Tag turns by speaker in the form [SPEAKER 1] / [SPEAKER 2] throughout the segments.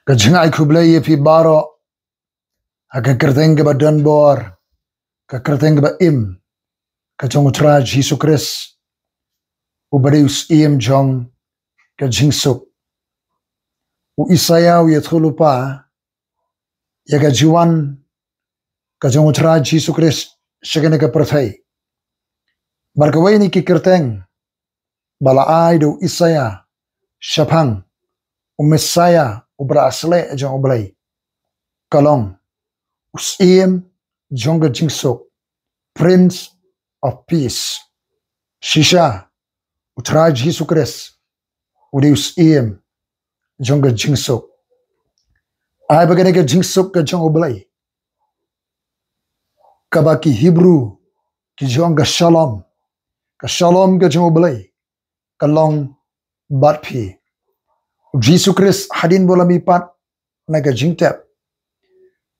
[SPEAKER 1] Ka jingai kublai ye pi baro. Ka kerteng ke badan bor. Ka kerteng ke ba im. Ka jong utra Jesu Kris. Ubarius iem jong ka jingsuk. U Isaya u yethulupa. Ya ka jiwan. Ka jong utra Jesu Kris. Shagane ka perthai. Barkawai ni ki kerteng. Bala ai do Isaya. Shapang. U Messiah. Ubra asle jong ublai. Kalong. Us iem jong ka jingsuk. Prince of Peace. Shisha. Utra Jesu Kris. Udius iem jong ka jingsuk. Ai bagane ka jingsuk ka jong ublai. Kabaki Hebrew ki jong ka shalom. Ka shalom ka jong ublai. Kalong batpi. Jesu Kris hadin bola mipat na ka jingtep.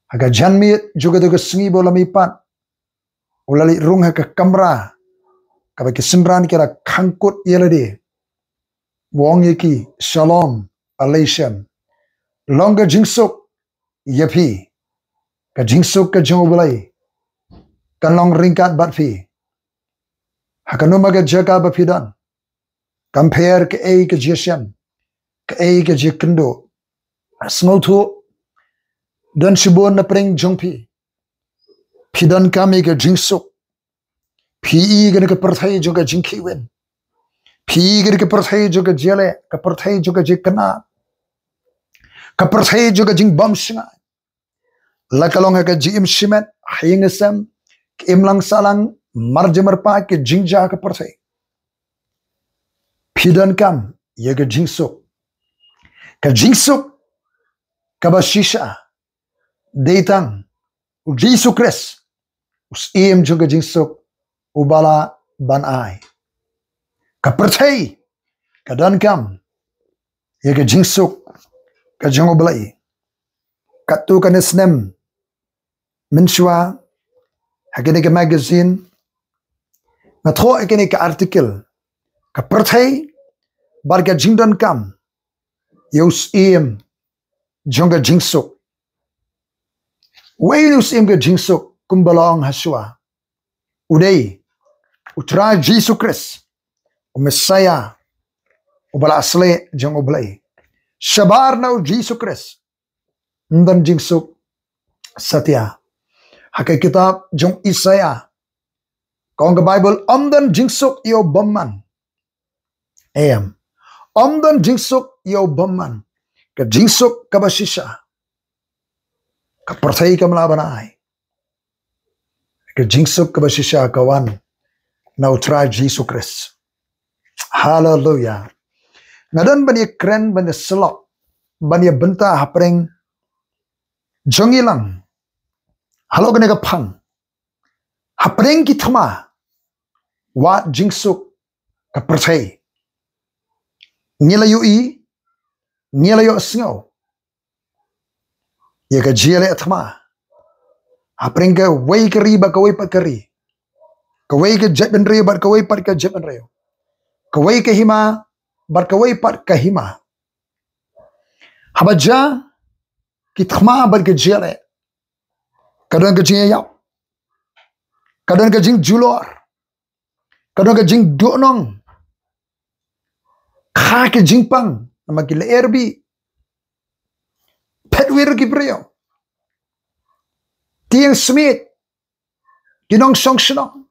[SPEAKER 1] Haka janmit juga tu ka sengi bola mipat. Ulali rung haka kamra. Kabaki simran kira kangkut yelade. Wong yaki shalom aleishem. Long ka jingsuk yapi. Ka jingsuk ka jong ublai. Kalong ringkat batpi. Haka numa ka jaga bapidan. Compare ke ei ke jeshem. Ke ei ke jekendo. Sngotu. Dan shibon na pring jongpi. Pidan kami ke jingsuk. Pi gana ke perthai juga jingkiwen. Pi gana ke perthai juga jele. Ke perthai juga jekena. Ke perthai juga jing bam singa. Lakalong haka jim shimet. Hayingesem. Ke imlang salang. Marjamarpa ke jingja ke perthai. Pidan kam. Ya ke jingsuk. Ke jingsuk. Kabashisha. Datang. Jesu Kris. Us iem juga jingsuk. Ubala banai. Kaperthai. Kadan kam. Ya ke jingsuk. Ka jong ublai. Katu ka nesnem. Minshwa. Hakini ka magazine. Natho hakini ka artikel. Kaperthai. Barga jingdan kam. Ya us iem. Jong ka jingsuk. Wainus im ka jingsuk. Kumbalong haswa. Uday. Utra Jesu Kris. O Messiah. Ubala asle jong ublay. Shabar na o Jesu Kris. Ndan jingsuk. Satya. Hakai kitab jong Isaya. Kong ka Bible. Amdan jingsuk iyo bamman. Ayam. Amdan jingsuk iyo bamman. Ka jingsuk kabashisha. Ka perthai ka malabanay. Ka jingsuk kabashisha kawan. Na utra Jesu Kris. Hallelujah. Ngadan bani kren bani selok. Bani benta hapreng. Jongilang. Halo kena ka pang. Hapreng ki thama. Wat jingsuk ka perthai. Nilayo i. Nilayo asngaw. Ya ka jiyale athma. Hapreng ka way kari ba ka way pat kari. Kaway ka jet ben rayo bat kaway pat ka jet ben rayo. Kaway ka hima bat kaway pat ka hima. Habaja kitkhma bat ka jiyale. Kadang ka jing yap. Kadang ka jing julor. Kadang ka jing duonong. Kha ka jing pang. Nama ki leerbi. Petwir ki prayo. Tiang smith. Kinong song shinong.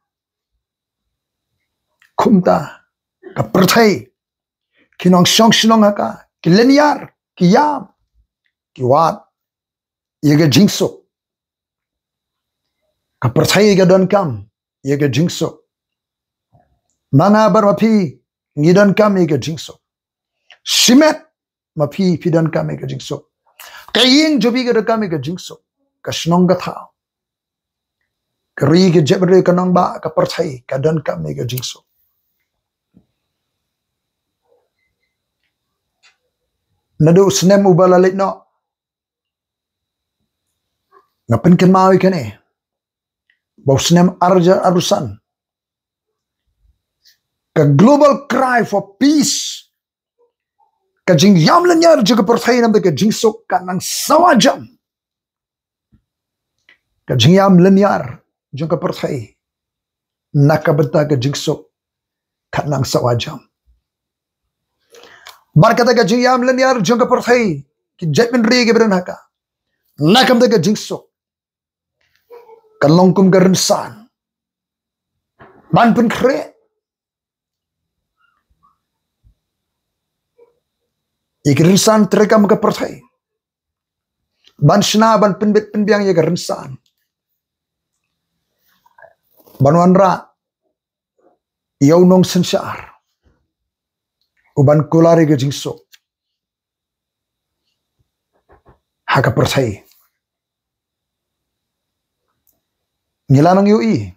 [SPEAKER 1] Kumta. Ka perthai. Kinong song shinong haka. Ki linear. Ki yam. Ki wat. Yaga jingsuk. Ka perthai ka don kam. Yaga jingsuk. Mana bar mapi. Ngidan kam yaga jingsuk. Shimet. Mapi pidan kam yaga jingsuk. Kaying jobi ka don kam yaga jingsuk. Ka shinong ka thao. Kari ka jebri ka nang ba. Ka perthai. Ka don kam yaga jingsuk. Nadu snem ubalalit no. Ngapin kan mawi ka ni. Bau snem arja arusan. Ka global cry for peace. Kajing yam lanyar juga perthai nam kajing sok kanang sawajam. Kajing yam lanyar juga perthai nakabenta kajing sok kanang sawajam. Barkata kajing yam lanyar juga perthai ki jetmin ri ke beranaka. Nakabenta kajing sok kalongkum garensan. Ban pun kre. Ikrinsan terekam ke perthai. Ban shna ban penbit penbiang ya garensan. Ban wanra yaunong sensar. Uban kulari ke jingso. Haka perthai. Ngilanang yui.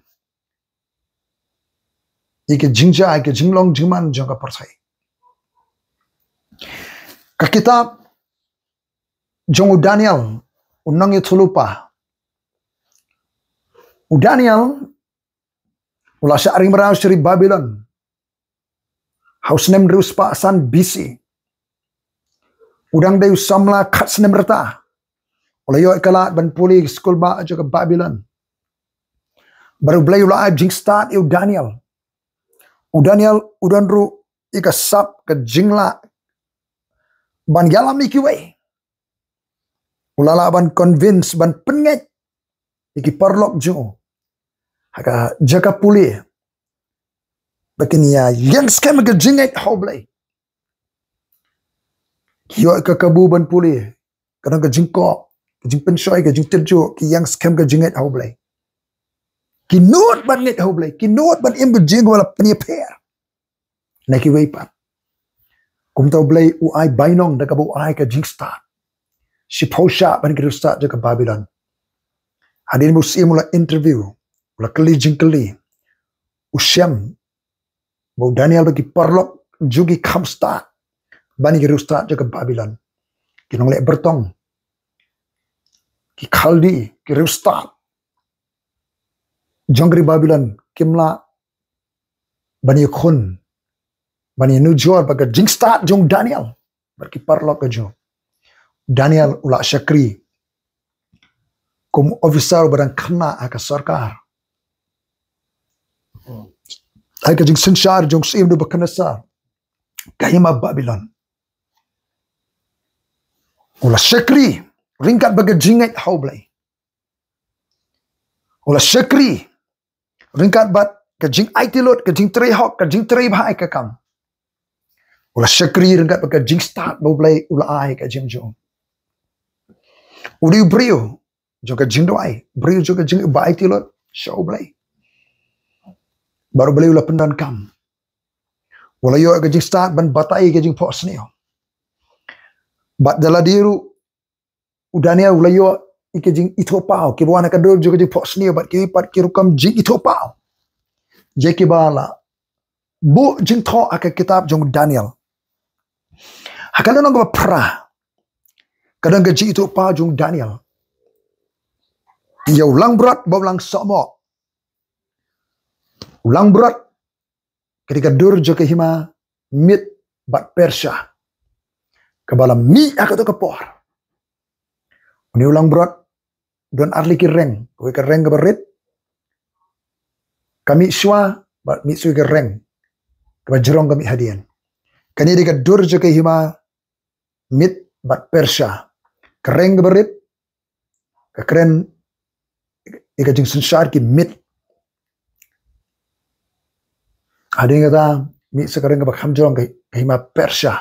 [SPEAKER 1] Ike jingja ike jinglong jingman jangka perthai. Ka kitab jongu Daniel unang itulupa. U Daniel ula sya'ring meraus dari Babylon. Hausnem reus pa'asan BC. Udang dayu samla kat senem reta. Ula yo ikalat ban puli skul ba aja ke Babylon. Baru belai ula jing start yu Daniel. U Daniel udan ru ika sap ke jingla ban yalam ikiwe. Ulala ban convince ban penget iki parlok jo. Haka jaka puli. Bakini ya yang scam ke jinget hoblay. Kiyo ke kabu ban puli. Kadang ke jingko, ke jing pensoi ke jing terjo ki yang scam ke jinget hoblay. Ki note ban net hoblay, ki note ban im ke jing wala peniaper. Naki weipat. Kum tau blay uai bainong da kabu uai ka jing start. Si posha ban kiru start je ke Babylon. Hadin musi mula interview, mula keli jing keli. Usyam bau Daniel bagi parlok jugi kam start. Ban kiru start je ke Babylon. Kinong lek bertong. Ki Kaldi kiru start. Jongri Babylon kimla bani khun. Bani nujor baga jing start jong Daniel. Berki parlok ke jong. Daniel ula syakri. Kum officer barang kena aka sarkar. Aka jing sensar jong sim du bakanasar. Kahima Babylon. Ula syakri. Ringkat baga jinget haublay. Ula syakri. Ringkat bat ke jing aitilot, ke jing trihok, ke jing tribhai ke kam. Ula syakri ringkat baga jing start baublay ula ai ke jing jong. Udi brio juga jing doai, brio juga jing ba aitilot, syau blay. Baru beli ula pendan kam. Ula yo ke jing start ban batai ke jing pos neo. Bat daladiru udania ula yo ike jing itopau ke buana kador juga jing pos neo bat ki pat ki rukam jing itopau. Je ki bala bu jing tho aka kitab jong Daniel. Hakala nang ba pra. Kadang gaji itu pa jong Daniel. Ia ulang berat ba ulang sama. Ulang berat ketika durja ke hima mit bat Persia. Kabala mi aka to kapor. Ini ulang berat don arli ki reng, ko ke reng berit. Kami swa bat mi su ke reng. Ka jerong kami hadian. Kani dekat durja ke hima mit bat Persia. Kereng berit. Keren ika jing sensar ki mit. Ada yang kata mit sekarang ke bakham jerong ke hima Persia.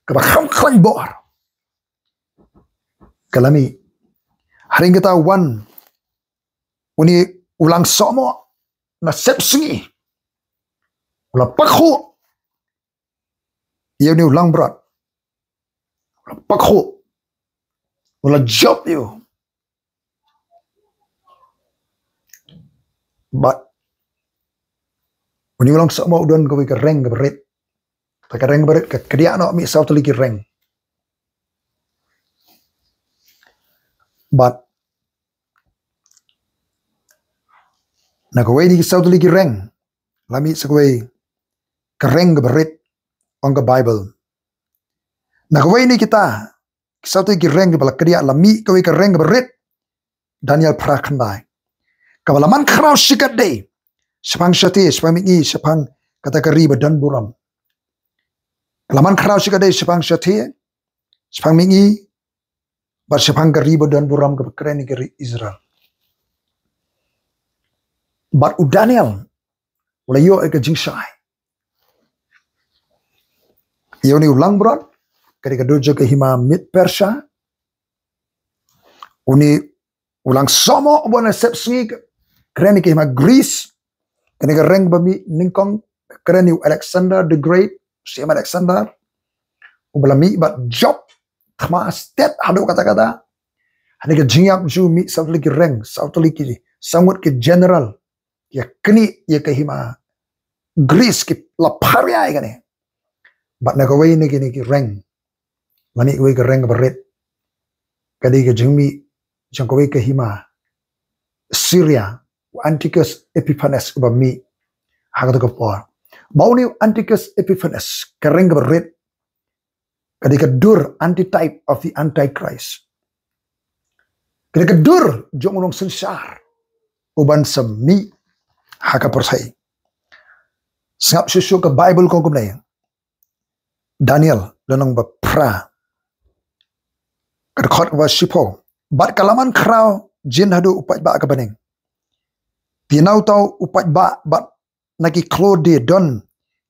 [SPEAKER 1] Ke bakham klan bor. Kalami hari yang kata wan uni ulang somo na sepsingi. Ulang pakho. Ia ni ulang berat. Ulang pakho. Ulah job you. But when you ulang sama udon kau ke reng ke berit. Tak reng berit ke kedia nak mi sau tuli ki reng. But nak kau ni sau tuli ki reng. Lami sekoi ke reng ke berit on ke Bible. Nagawai ni kita kisah tu gireng bala kriya lami kawai kereng berit Daniel prakandai kabalaman khrau sikat day sepang syati sepang mingi sepang kata kari badan buram kalaman khrau sikat day sepang syati sepang mingi bar sepang kari badan buram ke keren kari Israel bar u Daniel layo ke jingsai yo ni ulang berat ketika dojo ke hima mid Persia uni ulang somo bona sepsi keren ke hima Greece ketika reng bami ningkong keren Alexander the Great si Alexander ublami bat job thma state hado kata-kata hani ke jingyap ju mi sautli ki reng sautli ki sangut ke general ya kini ya ke hima Greece ki laparia ikane bat nagawai ni kini ki reng mani kwe ke reng berit kadi ke jengmi jangkwe ke hima Syria Antiochus Epiphanes ubami hagata ke por bauni Antiochus Epiphanes ke reng berit kadi ke dur antitype of the Antichrist kadi ke dur jong unong sensar uban semi haka persai sangap susu ke Bible ko kumnay Daniel lanong bapra Kadkhot wa shipo bat kalaman krau jin hadu upat ba ka baning tinau tau upat ba bat naki klode don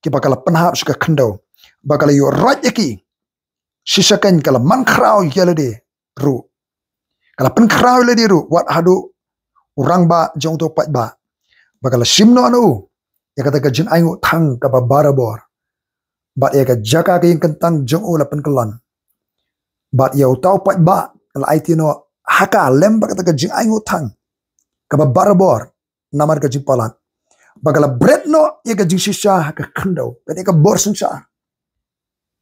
[SPEAKER 1] ki bakal penhap suka kendo bakal yo raj yaki sisakan kala man krau yelade ru kala pen krau yelade ru wat hadu urang ba jong to upat ba bakal simno anu ya kata ka jin aingu thang ka ba barabor bat ya ka jaka ka yang kentang jong ula pen kelan bat ya utau pat ba la aitino haka lembak kata ka jing aingu thang ka ba barabor namar ka jing palat bagala bread no ya ka jing sisa ka khndo ka ka bor sansa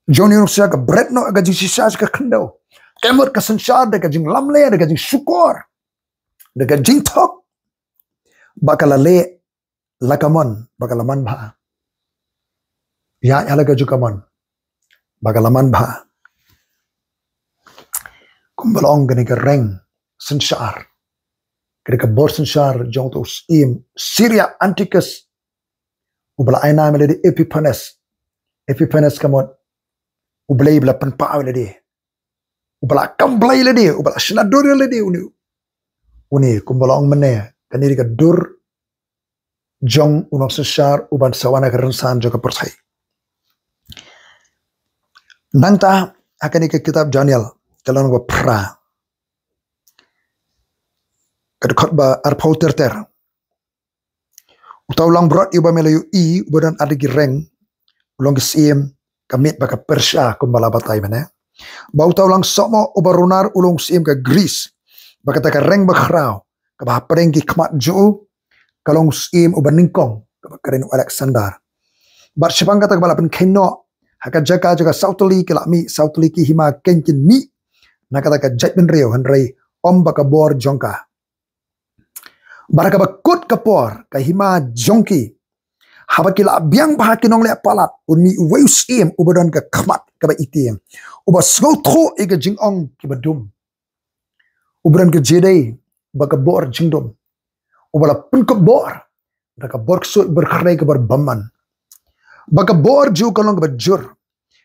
[SPEAKER 1] joni no sa ka bread no ka jing sisa ka khndo kemot ka sansa de ka jing lamle de ka jing sukor de ka jing thok bakala le lakamon bakala man bha ya ala ka jukamon bakala man bha kumbalong gani ka reng sensar kaya ka bor sensar jong to im Syria Antiochus ubala aina meledi Epiphanes kamot ublay bla panpaaw ledi ubala kamblay ledi ubala sinadur ledi uni kumbalong mene kani ka dur jong unong sensar uban sawana ka rensan jong ka persai nangta akan ke kitab Daniel kalau nggak pra, kadang ba arpau terter, utau lang berat iba melayu ubadan ada gireng, ulang kesim kamit baka Persia kumbala batai mana, bau utau lang somo ubarunar ulung sim ke Greece, baka taka reng bakrau, kabah pereng ki kmat ju, kalong sim uban ningkong, kabah keren Alexander, bar sepang kata kabala pen keno, haka jaka jaga sautli kelami sautli ki hima kenkin mi. Nakata ka jat ben reo hanrei om baka bor jongka baraka bakut kapor ka hima jongki habakila biang bahakinong le palat unmi weus im ubadon ka khmat ka ba itim uba sgol tho ega jingong ki badum ubran ka jedei baka bor jingdom ubala pun ka bor baka bor so berkhrai ka bar bamman baka bor ju kalong ka bajur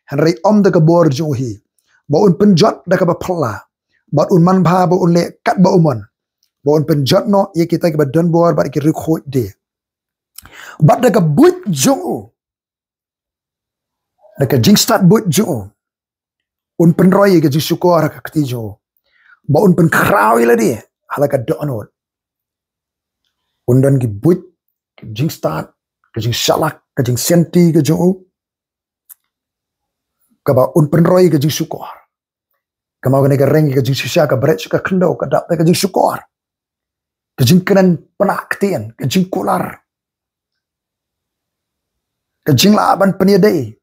[SPEAKER 1] hanrei om da ka bor ju hi baun penjot dah kaba pala baun man bha baun le kat baumon baun penjot no ye kita ke badan bor ba ki rekhot de bat dah ka but jo dah ka jing start but jo un penroy ke jing syukur ka kti jo baun pen krau ila de hala ka donot undan ki but ke jing start ke jing shalak ke jing senti ke jo kaba un penroy ke jing syukur kamau kena ke reng ke jing sisa ke bret ka khndo ka dap ke jing syukur ke jing kenen penaktian ke jing kular ke jing laban peniadai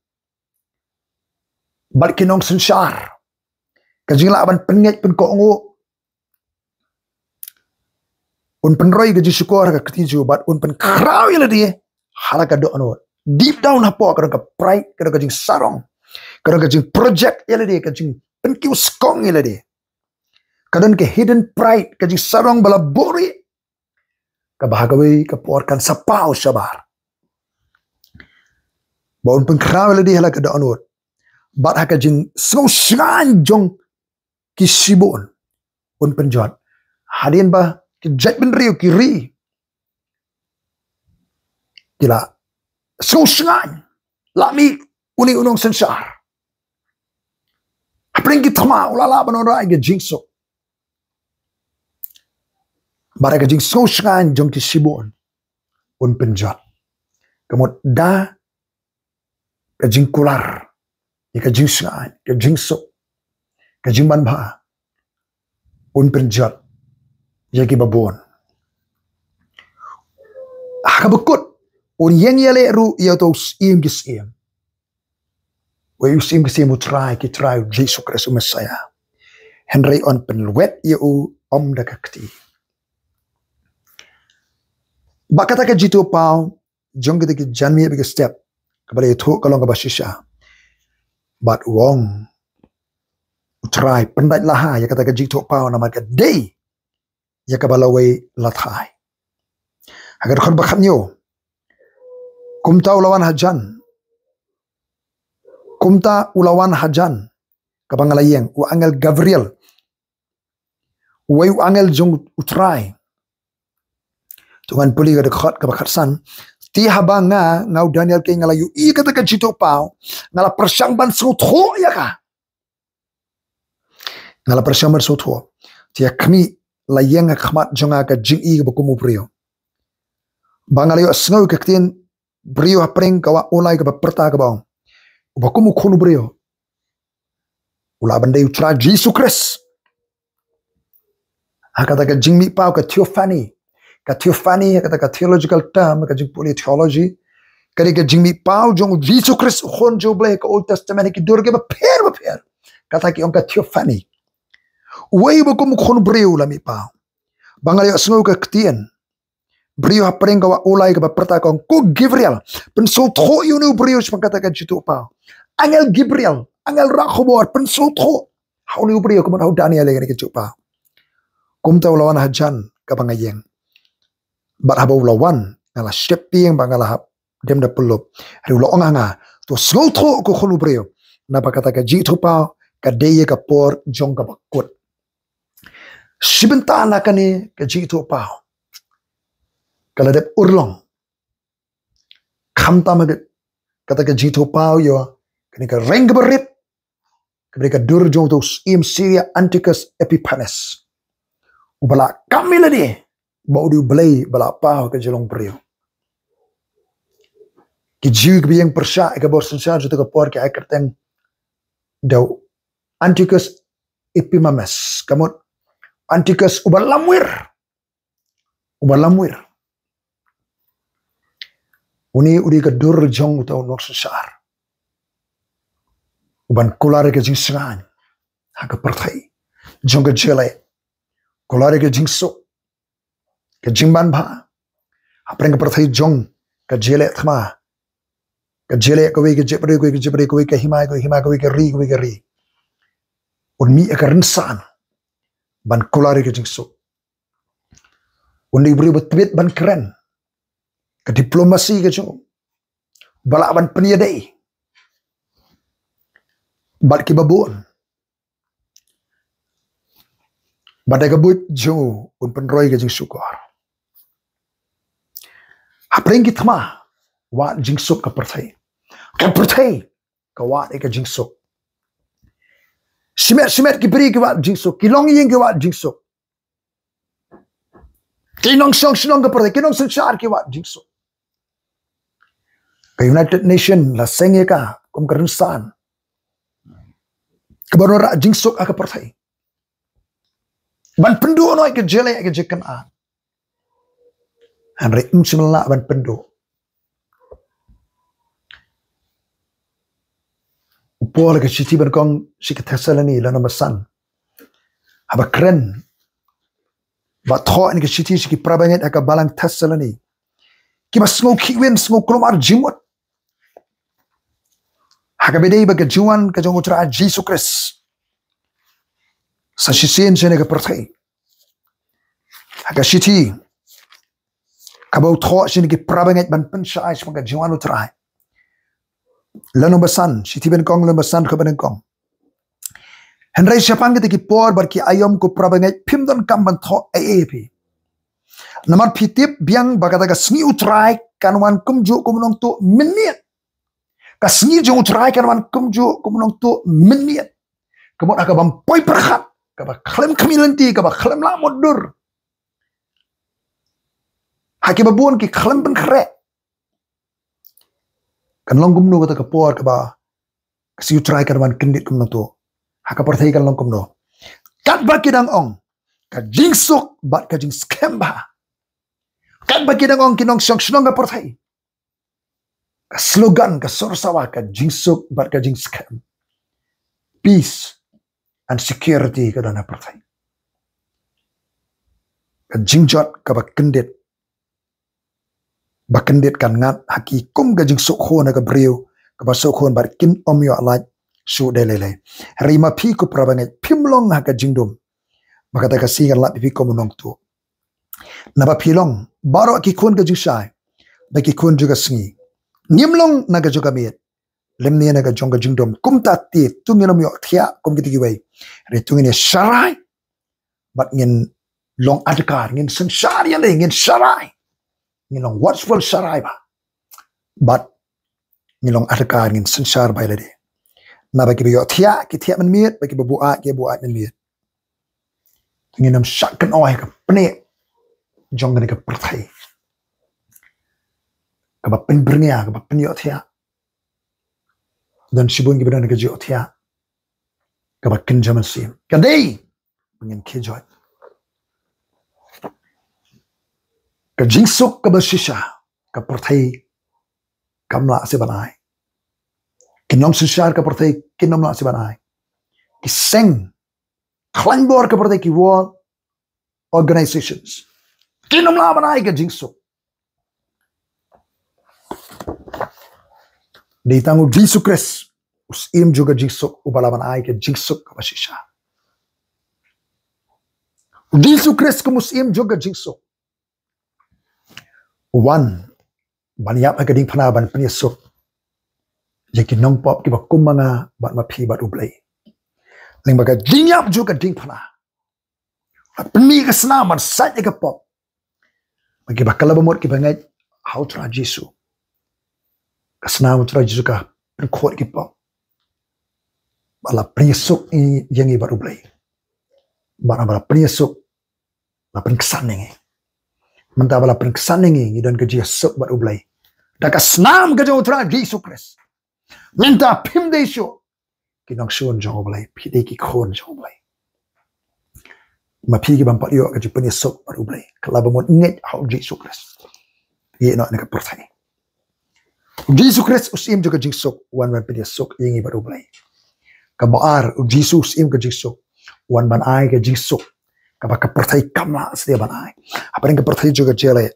[SPEAKER 1] bal kinong sensar ke jing laban penget pen ko ngo un penroy ke jing syukur ka ketiju bat un pen kraw ila dia hala ka do anot deep down hapo ka pride ka jing sarong Kadang kajing project ila dia kajing penkiu skong ila dia. Kadang ke hidden pride kajing sarong bala bori. Kabahagawi kapuarkan sapau sabar. Baun pengkraw ila dia hala kada onward. Bat hakajing snow shan jong kisibon un penjot. Hadin ba kejat ben riu kiri. Kila snow shan lami uni unong sensar. Apring kitama ulala banora ke jingso. Bara ke jing snow shan jong kisibon un penjot. Kemud da ke jing kular. Ke jing shan ke jingso. Ke jing banba un penjot. Yagi babon. Hakabukut. Un yang yale ru ya to sim gisim. We sim gisim utrai ki try Jesus Christ Messiah. Henry on penwet ya om dakakti. Bakata ka jitu pau jong ki janmi bi step kabale tho kalong ka basisha. But wong utrai pendat laha ya kata ka jitu pau nama ka day ya kabalaway lathai. Agar kon bakhat nyo kumta ulawan hajan. Kumta ulawan hajan. Kabangalayeng. U angel Gabriel. U angel jong utray. Tungan puli ka dekhot kabakhatsan. Ti habang nga ngau Daniel kay ngalayu. I kata ka jito pao. Ngala persyang ban sutho ya ka. Ngala persyang ban sutho. Tia kami layeng nga khmat jonga ka jing i bakumu priyo. Bangalayo asngaw kaktin brio apreng kawa ulai ka perta ka baong. Ubakumu khunu brio. Ula bandai utra Jesus Christ. Kata ka jingmi pau ka theophany. Ka theophany kata ka theological term ka jing puli theology. Kari ka jingmi pau jong Jesus Christ khon jo ble ka Old Testament ki dur ke ba per. Kata ki on ka theophany. Uway bakumu khunu brio la mi pau. Bangalayo asngaw ka ktien. Brio apreng kawa ulai ka perta kong ko Gabriel pensotho yunu brio sepakata jitu pa angel Gabriel angel Rakhobor pensotho haunu brio kumon hau Daniel lagi ke pa kumta ulawan hajan ka bangayeng bat haba ulawan ngala shepping bangala dem da pulup ri ulong nga to sotho ko khunu brio na pakata ka jitu pa ka deye ka por jong ka bakut sibenta na kani ka jitu pa kalau dep urlong kamta maget kata ke jito pau yo kini ka reng berit kini ka dur jong tos im Syria Antiochus Epiphanes ubala kamila di bau di belai bala pau ke jelong brio ki jiu ke biang persya ke bor sensar jito ke por ke akerteng dau Antiochus Epiphanes kamut Antiochus ubalamwir Uni udi ka dur jong utau nok sesar. Uban kulare ke jing sengan. Haka pertai. Jong ke jele. Kulare ke jing so. Ke jing ban ba. Apreng ke pertai jong ke jele thma. Ke jele ke we ke jepre ke we ke himai ke ri. Un mi ka rinsan. Ban kulare ke jing so. Uni beri betbit ban keren. Ke diplomasi ke jo balaban peniadai bat ki babon badai kabut jo un penroy ke jing sukor apreng ki thma wa jing suk ka perthai ka wa ke jing suk simet ki beri ki wa jing suk ki long yeng ki wa jing suk ki nong song ka perthai ki nong sensar ki wa jing suk ke United Nation la senge ka kum kerensan kebanora jingsuk aka pertai ban pendu no ke jele ke jekan a andre simla ban pendu upol ke city ban kong sik Thessaloni la namasan aba kren va tho ni ke city sik prabanget aka balang Thessaloni ki mas ngo kiwen smo kromar jimot Hakabedei ba kejuan ka jong utra Jesus Christ. Sa sisien sene ka perthai. Hakashiti kabau tho sene ki prabanget ban pensai sebagai juan utra. Lano basan siti ben kong lano basan ka ben kong. Henry siapang kita ki por bar ki ayom ko prabanget pimdon kamban tho AAP. Namar pitip biang bagata ka sni utrai kanwan kumju kumunong tu minit. Ka sni jong utrai kanwan kumju kumunong tu minit. Kamot akabam poi perhat kaba khlem kamilanti kaba khlem la modur. Haki babun ki khlem ben kre. Kan long kumno kata ka por kaba kasi utrai kanwan kendit kumunong tu. Haka perthai kan long kumno. Kat ba kidang ong ka jingsuk bat ka jing skemba. Kat bagi dangong kinong syong ka perthai. Ka slogan ka sorsawa ka jingsuk bat ka jing scam. Peace and security ka dana perthai. Ka jingjot ka bakendit. Bakendit kan ngat haki kum ka jingsuk ho na ka brio ka basuk ho bar kin omyo alaj su delele. Rima pi ku prabanget pimlong ha ka jingdum. Makata ka singan la pi ko munong tu. Naba pilong baro ki kun ka jusai baki kun juga sengi nimlong naga juga miet lemni naga jonga jingdom kumta ti tunginom yo thia kum kiti giwai re tungine sharai bat ngin long adkar ngin sansar ya ngin sharai ngin long watchful sharai ba bat ngin long adkar ngin sansar ba lade na baki yo thia ki thia man miet baki bu a ki bu a man miet nginam shakkan oi ka pne jong ka perthai ka pen bernia ka pen yo thia dan sibun ki bedan ka jo thia ka ken jaman sim ka dei ngin ke joy ka jingsuk ka basisha ka perthai kamla se banai kinom sishar ka perthai kinom la se banai ki seng klangbor ka perthai ki world organizations kinom la banai ka jingsuk di tangu Jesus Christ us im juga jingsuk ubalaban ai ke jingsuk ka basisha Jesus Christ kumus im juga jingsuk one baniap ka ding phana ban pnisuk jekin nong pop ki ba kumanga bat ma phi bat ublai ling ba ka jingyap juga ding phana pni ka sna man sai ka pop bagi ba kala bamot ki bangai how tra Jesus kasna mo tra Jesus ka khot ki pop bala pnisuk i yangi bat ublai bala pnisuk la pen kesaningi menta bala pen kesaningi dan ke Jesus bat ublai da ka snam ka jo tra Jesus Christ menta pim de sho kinong shon jo ublai pi de ki khon jo ublai ma pi ki bam pat yo ka ji pen Jesus bat ublai kala bamot nget how Jesus Christ ye no ne ka perthai Jesus Christ usim juga Jesus wan ban pen Jesus yangi bat ublai ka baar Jesus im ka Jesus wan ban ai ka Jesus kaba ka perthai kamla sedia banai apa yang ka perthai juga jele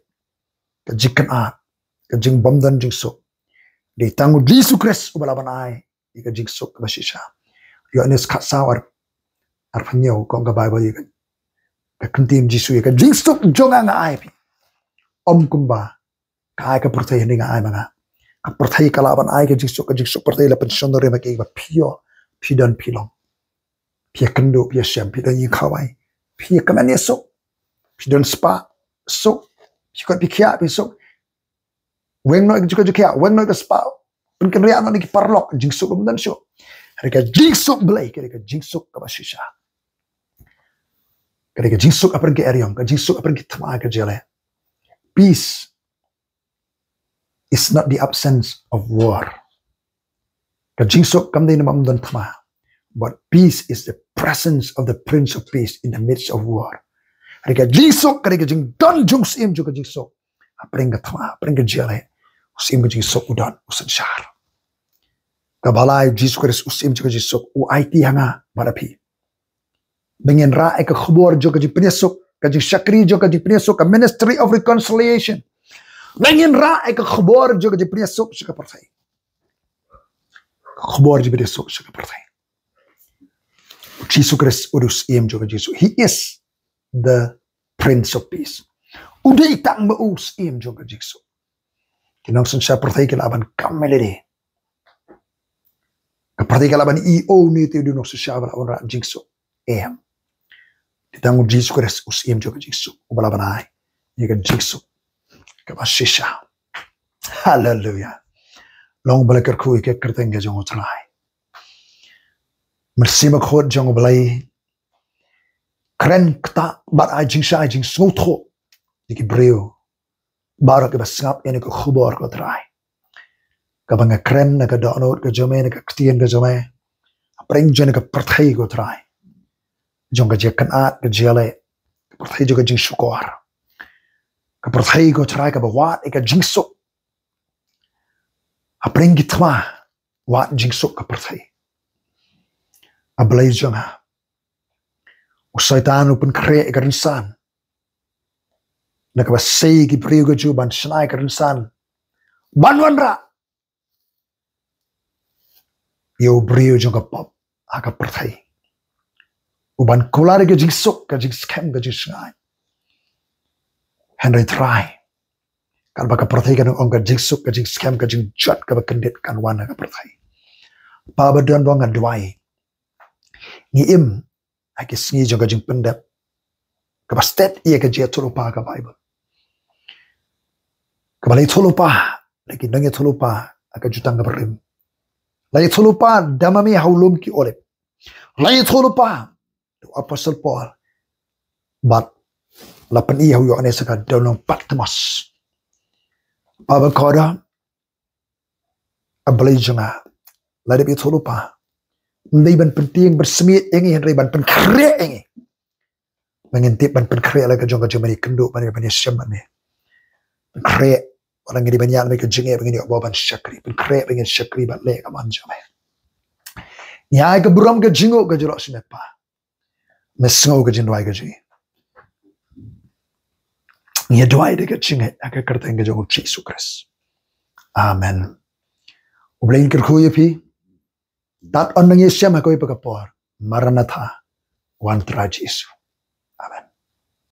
[SPEAKER 1] ka jikan a ka jing bomdan jingsuk di tangu Jesus Christ ubala banai ka jingsuk ka basisha yo anes khat sawar ar phanyo kong ka bible ka kuntim Jesus ka jingsuk jonga nga ai pi om kumba ka ka perthai ninga ai manga ka perthai kala ban ai ka jingsuk perthai la pension dore ma ke ba pio pidan pilong pia kendo pia syam pidan yi khawai pia kaman esok pidan spa sok sikot pikia besok weng no juga weng no ke spa pen kenria no ki parlok jingsuk bendan syo harga jingsuk belai ke jingsuk ka basisha ke jingsuk apa ke eriong ke jingsuk apa ke tama ke jele peace is not the absence of war ke jingsuk kam dei nam dan tama but peace is the presence of the Prince of Peace in the midst of war. Harga jingsuk harga jing don jungs im juga jingsuk apa yang tama apa yang jele usim ka jingsuk udan usan syar kabalai Jesus Christ usim juga jingsuk u IT hanga barapi bengen ra ka khobor juga ji penyesuk ka ji syakri juga ji penyesuk ka ministry of reconciliation bengen ra ka khobor juga ji penyesuk suka percaya khobor ji bede sok saka perthai Jesus Christ urus iem jo Jesus. He is the Prince of Peace. Udai tang ma us iem jo Jesus. Kinang sun sa perthai kalaban kamelere. Perthai kalaban o ni te du nok sa bala on ra Jesus. Em. Ditang Jesus Christ us iem jo Jesus. Ubala banai. Ye Jesus. Ka basisha. Hallelujah. Long bala ker khu ke kerteng ge jong utrai. Mersi makhot jong balai kren kta bat ajing sha ajing snotho diki breu barak ke basngap ene ko khubor ko trai ka banga kren na ka donot ka jome na ka ktien ka jome apreng jone ka perthai ko trai jong ka je kanat ka jele ka perthai jo ka jing shukor ka perthai ko trai ka bawat ka jing sok apreng gitma wat jing sok ka perthai ablay janga usaitan upun kre karinsan nakabasay ki priyo ju ban shnai karinsan banwanra yo priyo janga pop aka perthai uban kolare ke jingsok ka jingskem ka jingsngai henry try kan baka perthai kan ong ka jingsok ka jingskem ka jingjat ka bakendit kan wana ka perthai pa badan dongan duai ni im akis ni joga jing pendap ka bastet ia ka jia tulupa ka bible ka balai tulupa lagi nangi tulupa aka jutang ka berim lai tulupa damami haulum ki olep lai tulupa apostle Paul bat lapan ia hu ane saka dalam Patmos abakora abalai jonga lai de tulupa Ndai ban penting bersemit engi Henry ban penkre engi. Mengintip ban penkre la ka jong ka jomani kendo ban ban syam ban. Penkre orang ngi banyak mereka jenge bangini obo ban syakri penkre bangin syakri ban le ka man jome. Nya ka buram ka jingo ka jero sinepa. Mesngo ka jindwai ka ji. Nya dwai de ka jinge aka kerta ka jong Jesus Christ. Amen. Ublain ker khoye pi dat on nang Yesus makoi pagapor Maranatha wantra Jesu